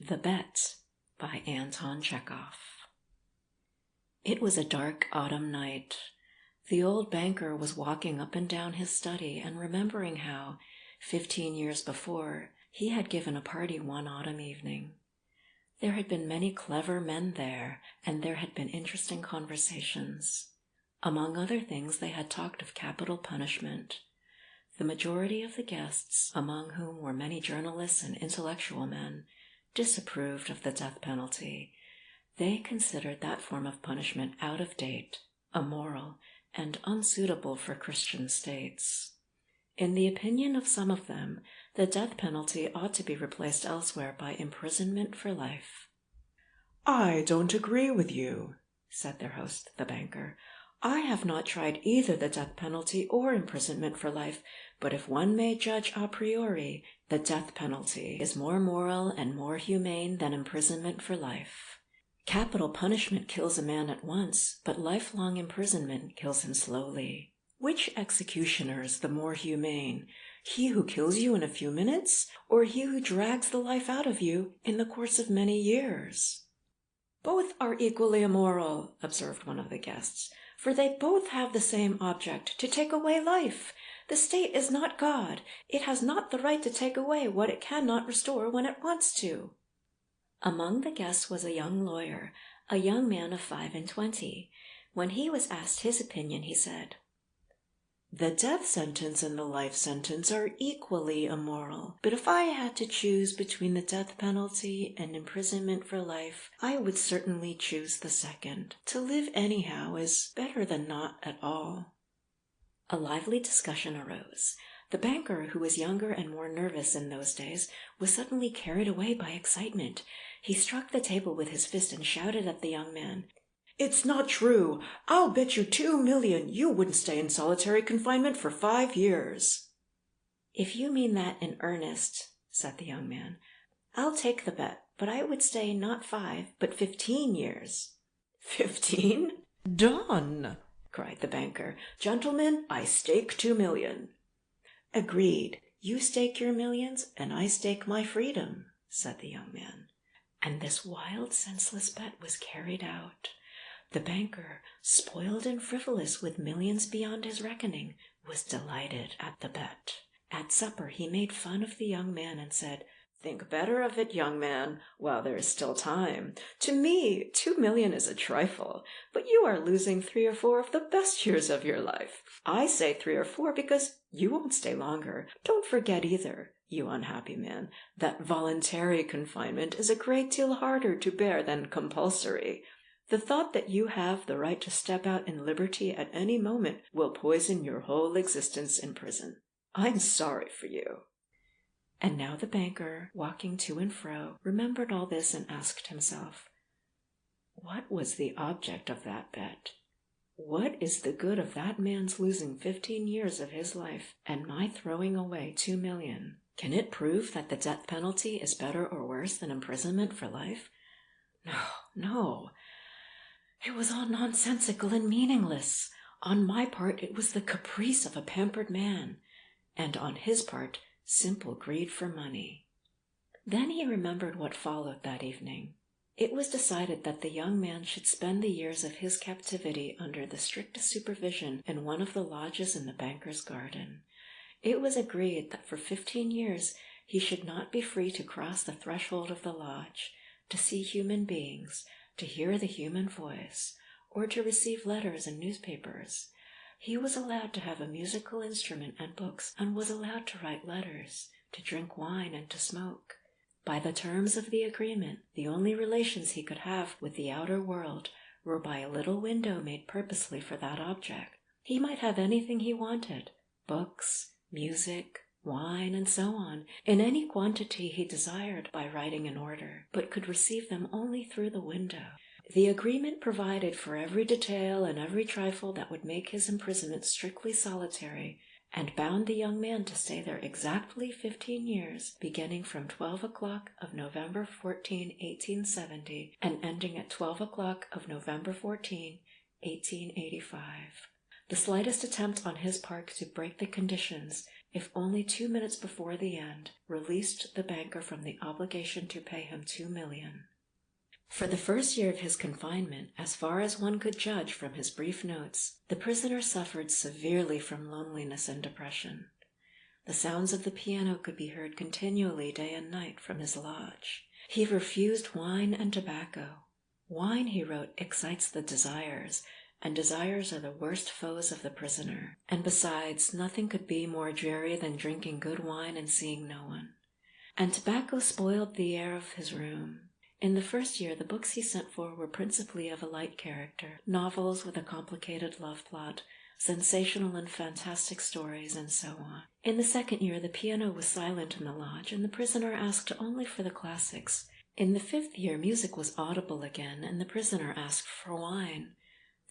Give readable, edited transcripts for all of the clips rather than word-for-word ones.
The Bet by Anton Chekhov. It was a dark autumn night. The old banker was walking up and down his study and remembering how, 15 years before, he had given a party one autumn evening. There had been many clever men there, and there had been interesting conversations. Among other things, they had talked of capital punishment. The majority of the guests, among whom were many journalists and intellectual men, disapproved of the death penalty. They considered that form of punishment out of date, immoral, and unsuitable for Christian states. In the opinion of some of them, the death penalty ought to be replaced elsewhere by imprisonment for life. "I don't agree with you," said their host, the banker. "I have not tried either the death penalty or imprisonment for life, but if one may judge a priori, the death penalty is more moral and more humane than imprisonment for life. Capital punishment kills a man at once, but lifelong imprisonment kills him slowly. Which executioner is the more humane, he who kills you in a few minutes, or he who drags the life out of you in the course of many years?" "Both are equally immoral," observed one of the guests, "for they both have the same object, to take away life. The state is not God. It has not the right to take away what it cannot restore when it wants to." Among the guests was a young lawyer, a young man of 25. When he was asked his opinion, he said, "The death sentence and the life sentence are equally immoral, but if I had to choose between the death penalty and imprisonment for life, I would certainly choose the second. To live anyhow is better than not at all." A lively discussion arose. The banker, who was younger and more nervous in those days, was suddenly carried away by excitement. He struck the table with his fist and shouted at the young man, "It's not true! I'll bet you 2 million you wouldn't stay in solitary confinement for 5 years. "If you mean that in earnest," said the young man, "I'll take the bet, but I would stay not 5, but 15 years. 15? Done!" cried the banker. "Gentlemen, I stake 2 million. "Agreed. You stake your millions, and I stake my freedom," said the young man. And this wild, senseless bet was carried out. The banker, spoiled and frivolous with millions beyond his reckoning, was delighted at the bet. At supper he made fun of the young man and said, "Think better of it, young man, while there is still time. To me, 2 million is a trifle, but you are losing 3 or 4 of the best years of your life. I say 3 or 4 because you won't stay longer. Don't forget either, you unhappy man, that voluntary confinement is a great deal harder to bear than compulsory. The thought that you have the right to step out in liberty at any moment will poison your whole existence in prison. I'm sorry for you." And now the banker, walking to and fro, remembered all this and asked himself, what was the object of that bet? What is the good of that man's losing 15 years of his life and my throwing away 2 million? Can it prove that the death penalty is better or worse than imprisonment for life? No. It was all nonsensical and meaningless. On my part, it was the caprice of a pampered man, and on his part, simple greed for money. Then he remembered what followed that evening. It was decided that the young man should spend the years of his captivity under the strictest supervision in one of the lodges in the banker's garden. It was agreed that for 15 years he should not be free to cross the threshold of the lodge, to see human beings, to hear the human voice, or to receive letters and newspapers. He was allowed to have a musical instrument and books, and was allowed to write letters, to drink wine, and to smoke. By the terms of the agreement, the only relations he could have with the outer world were by a little window made purposely for that object. He might have anything he wanted, books, music, wine, and so on, in any quantity he desired by writing an order, but could receive them only through the window. The agreement provided for every detail and every trifle that would make his imprisonment strictly solitary, and bound the young man to stay there exactly 15 years, beginning from 12 o'clock of November 14, 1870, and ending at 12 o'clock of November 14, 1885. The slightest attempt on his part to break the conditions, if only 2 minutes before the end, released the banker from the obligation to pay him $2 million. For the first year of his confinement, as far as one could judge from his brief notes, the prisoner suffered severely from loneliness and depression. The sounds of the piano could be heard continually day and night from his lodge. He refused wine and tobacco. Wine, he wrote, excites the desires, and desires are the worst foes of the prisoner. And besides, nothing could be more dreary than drinking good wine and seeing no one. And tobacco spoiled the air of his room. In the first year, the books he sent for were principally of a light character, novels with a complicated love plot, sensational and fantastic stories, and so on. In the second year, the piano was silent in the lodge, and the prisoner asked only for the classics. In the fifth year, music was audible again, and the prisoner asked for wine.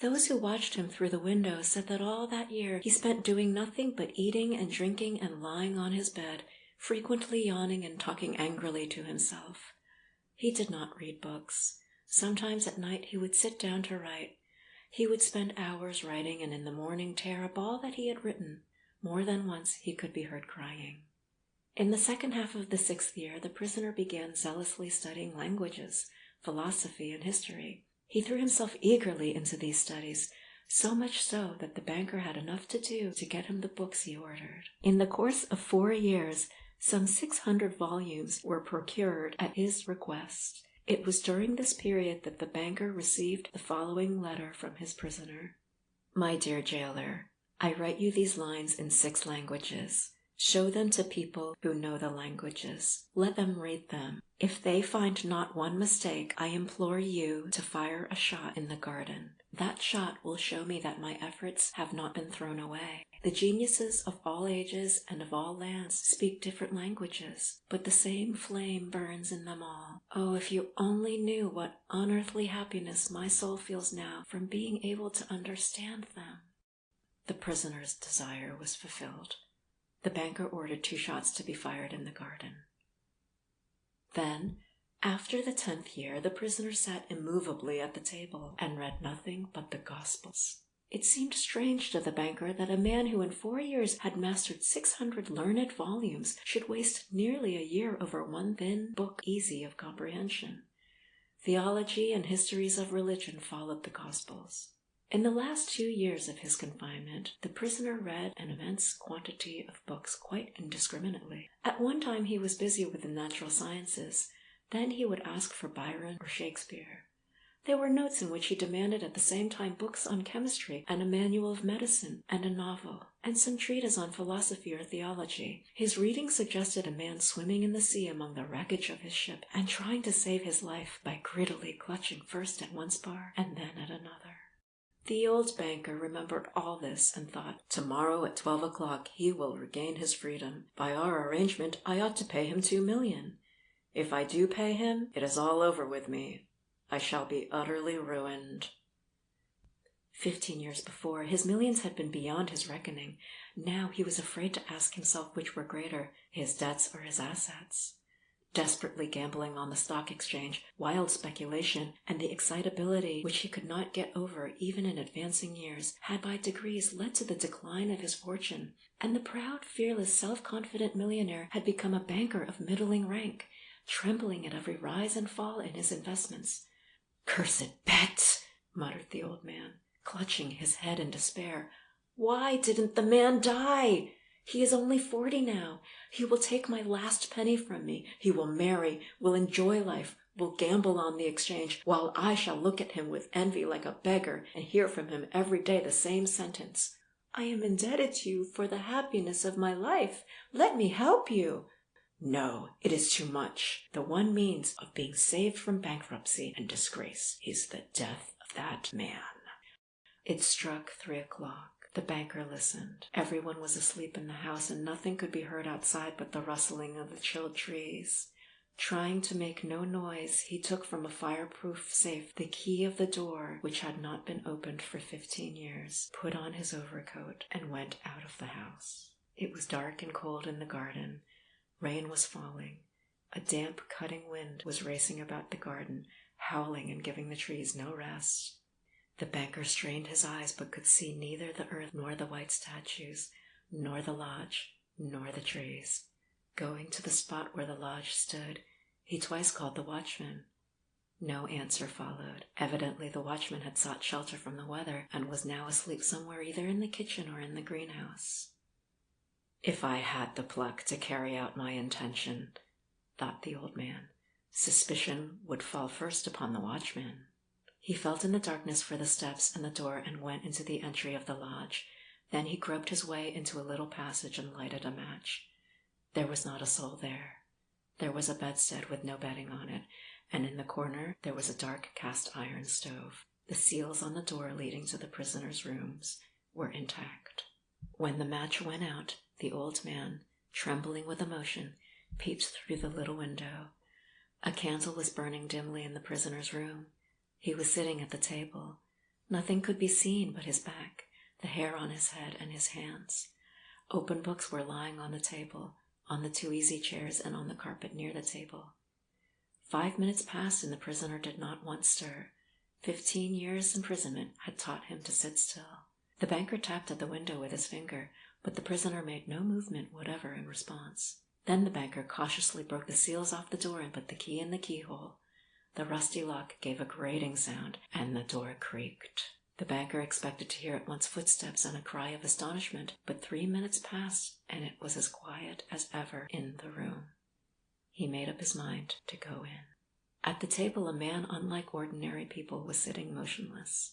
Those who watched him through the window said that all that year he spent doing nothing but eating and drinking and lying on his bed, frequently yawning and talking angrily to himself. He did not read books. Sometimes at night he would sit down to write. He would spend hours writing and in the morning tear up all that he had written. More than once he could be heard crying. In the second half of the sixth year, the prisoner began zealously studying languages, philosophy, and history. He threw himself eagerly into these studies, so much so that the banker had enough to do to get him the books he ordered. In the course of 4 years, some 600 volumes were procured at his request. It was during this period that the banker received the following letter from his prisoner. My dear jailer, I write you these lines in 6 languages. Show them to people who know the languages. Let them read them. If they find not one mistake, I implore you to fire a shot in the garden. That shot will show me that my efforts have not been thrown away. The geniuses of all ages and of all lands speak different languages, but the same flame burns in them all. Oh, if you only knew what unearthly happiness my soul feels now from being able to understand them. The prisoner's desire was fulfilled. The banker ordered 2 shots to be fired in the garden. Then, after the 10th year, the prisoner sat immovably at the table and read nothing but the Gospels. It seemed strange to the banker that a man who in 4 years had mastered 600 learned volumes should waste nearly a year over one thin book easy of comprehension. Theology and histories of religion followed the Gospels. In the last 2 years of his confinement, the prisoner read an immense quantity of books quite indiscriminately. At one time he was busy with the natural sciences. Then he would ask for Byron or Shakespeare. There were notes in which he demanded at the same time books on chemistry and a manual of medicine and a novel, and some treatise on philosophy or theology. His reading suggested a man swimming in the sea among the wreckage of his ship and trying to save his life by grittily clutching first at one spar and then at another. The old banker remembered all this and thought, tomorrow at 12 o'clock he will regain his freedom. By our arrangement I ought to pay him $2 million. If I do pay him, it is all over with me. I shall be utterly ruined. 15 years before, his millions had been beyond his reckoning. Now he was afraid to ask himself which were greater, his debts or his assets. Desperately gambling on the stock exchange, wild speculation, and the excitability which he could not get over even in advancing years, had by degrees led to the decline of his fortune, and the proud, fearless, self-confident millionaire had become a banker of middling rank, trembling at every rise and fall in his investments. "Cursed bet!" muttered the old man, clutching his head in despair. "Why didn't the man die? He is only 40 now. He will take my last penny from me. He will marry, will enjoy life, will gamble on the exchange, while I shall look at him with envy like a beggar and hear from him every day the same sentence. I am indebted to you for the happiness of my life. Let me help you." No, it is too much. The one means of being saved from bankruptcy and disgrace is the death of that man. It struck 3 o'clock. The banker listened. Everyone was asleep in the house, and nothing could be heard outside but the rustling of the chilled trees. Trying to make no noise, he took from a fireproof safe the key of the door, which had not been opened for 15 years, put on his overcoat, and went out of the house. It was dark and cold in the garden. Rain was falling. A damp, cutting wind was racing about the garden, howling and giving the trees no rest. The banker strained his eyes, but could see neither the earth nor the white statues, nor the lodge, nor the trees. Going to the spot where the lodge stood, he twice called the watchman. No answer followed. Evidently the watchman had sought shelter from the weather and was now asleep somewhere either in the kitchen or in the greenhouse. If I had the pluck to carry out my intention, thought the old man, suspicion would fall first upon the watchman. He felt in the darkness for the steps and the door and went into the entry of the lodge. Then he groped his way into a little passage and lighted a match. There was not a soul there. There was a bedstead with no bedding on it, and in the corner there was a dark cast-iron stove. The seals on the door leading to the prisoners' rooms were intact. When the match went out, the old man, trembling with emotion, peeped through the little window. A candle was burning dimly in the prisoner's room. He was sitting at the table. Nothing could be seen but his back, the hair on his head, and his hands. Open books were lying on the table, on the 2 easy chairs, and on the carpet near the table. 5 minutes passed and the prisoner did not once stir. 15 years' imprisonment had taught him to sit still. The banker tapped at the window with his finger, but the prisoner made no movement whatever in response. Then the banker cautiously broke the seals off the door and put the key in the keyhole. The rusty lock gave a grating sound, and the door creaked. The banker expected to hear at once footsteps and a cry of astonishment, but 3 minutes passed, and it was as quiet as ever in the room. He made up his mind to go in. At the table a man unlike ordinary people was sitting motionless.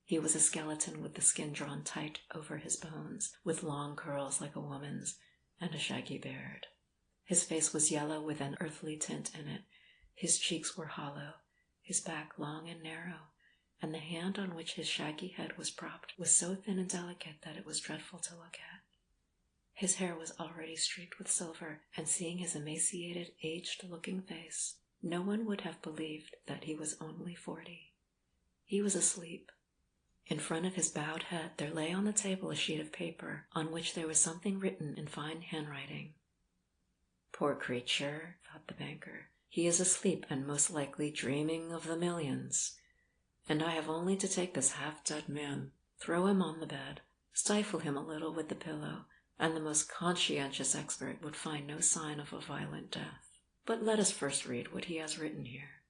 He was a skeleton with the skin drawn tight over his bones, with long curls like a woman's, and a shaggy beard. His face was yellow with an earthly tint in it. His cheeks were hollow, his back long and narrow, and the hand on which his shaggy head was propped was so thin and delicate that it was dreadful to look at. His hair was already streaked with silver, and seeing his emaciated, aged-looking face, no one would have believed that he was only 40. He was asleep. In front of his bowed head there lay on the table a sheet of paper, on which there was something written in fine handwriting. "Poor creature," thought the banker. "He is asleep and most likely dreaming of the millions. And I have only to take this half-dead man, throw him on the bed, stifle him a little with the pillow, and the most conscientious expert would find no sign of a violent death. But let us first read what he has written here."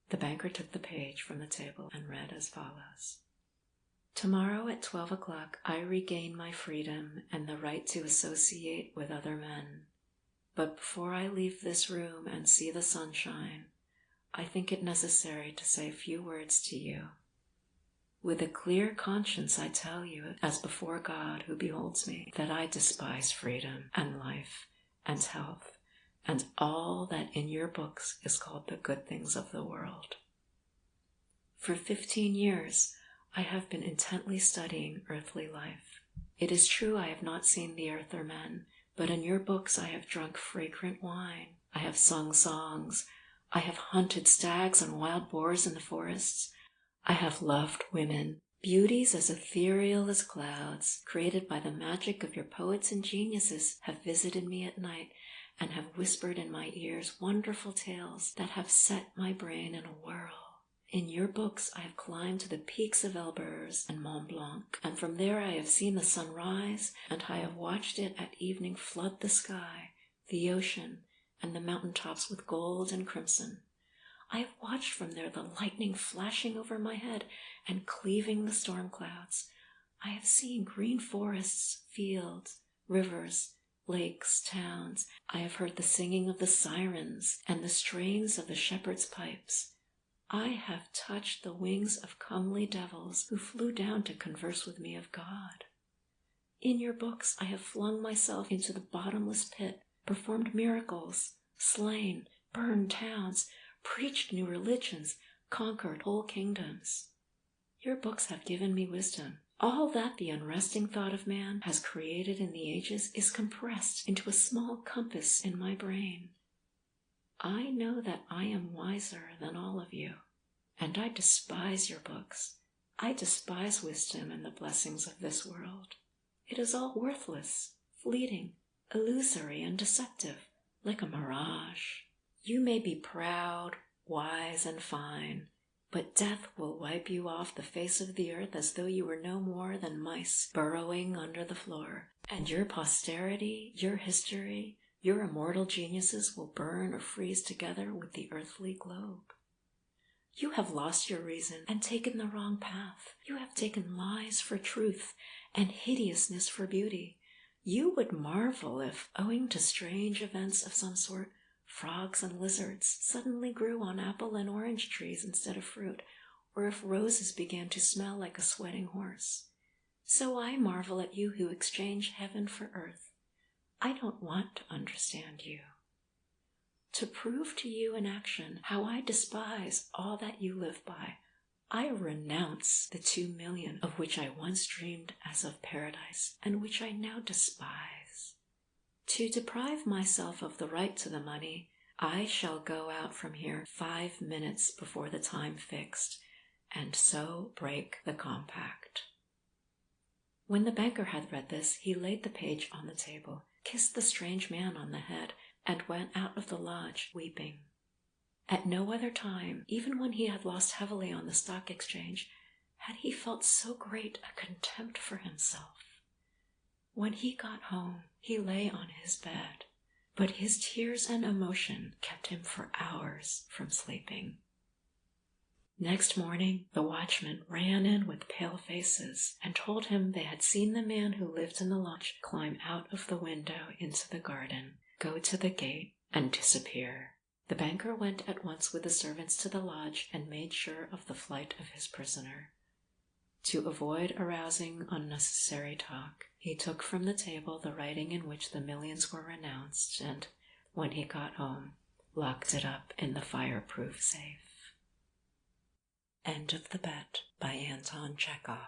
The banker took the page from the table and read as follows. "Tomorrow at 12 o'clock I regain my freedom and the right to associate with other men. But before I leave this room and see the sunshine, I think it necessary to say a few words to you. With a clear conscience I tell you, as before God who beholds me, that I despise freedom and life and health and all that in your books is called the good things of the world. For 15 years I have been intently studying earthly life. It is true I have not seen the earth or men, but in your books I have drunk fragrant wine, I have sung songs, I have hunted stags and wild boars in the forests, I have loved women, beauties as ethereal as clouds, created by the magic of your poets and geniuses, have visited me at night and have whispered in my ears wonderful tales that have set my brain in a whirl. In your books I have climbed to the peaks of Elburz and Mont Blanc, and from there I have seen the sun rise, and I have watched it at evening flood the sky, the ocean, and the mountain tops with gold and crimson. I have watched from there the lightning flashing over my head and cleaving the storm clouds. I have seen green forests, fields, rivers, lakes, towns. I have heard the singing of the sirens and the strains of the shepherds' pipes. I have touched the wings of comely devils who flew down to converse with me of God. In your books I have flung myself into the bottomless pit, performed miracles, slain, burned towns, preached new religions, conquered whole kingdoms. Your books have given me wisdom. All that the unresting thought of man has created in the ages is compressed into a small compass in my brain. I know that I am wiser than all of you, and I despise your books. I despise wisdom and the blessings of this world. It is all worthless, fleeting, illusory, and deceptive, like a mirage. You may be proud, wise, and fine. but death will wipe you off the face of the earth as though you were no more than mice burrowing under the floor, and your posterity, your history, your immortal geniuses will burn or freeze together with the earthly globe. You have lost your reason and taken the wrong path. You have taken lies for truth and hideousness for beauty. You would marvel if, owing to strange events of some sort, frogs and lizards suddenly grew on apple and orange trees instead of fruit, or if roses began to smell like a sweating horse. So I marvel at you who exchange heaven for earth. I don't want to understand you. To prove to you in action how I despise all that you live by, I renounce the 2 million of which I once dreamed as of paradise, and which I now despise. To deprive myself of the right to the money, I shall go out from here 5 minutes before the time fixed, and so break the compact. When the banker had read this, he laid the page on the table, kissed the strange man on the head, and went out of the lodge weeping. At no other time, even when he had lost heavily on the stock exchange, had he felt so great a contempt for himself. When he got home, he lay on his bed, but his tears and emotion kept him for hours from sleeping. Next morning, the watchmen ran in with pale faces and told him they had seen the man who lived in the lodge climb out of the window into the garden, go to the gate, and disappear. The banker went at once with the servants to the lodge and made sure of the flight of his prisoner. To avoid arousing unnecessary talk, he took from the table the writing in which the millions were renounced and, when he got home, locked it up in the fireproof safe. End of the Bet by Anton Chekhov.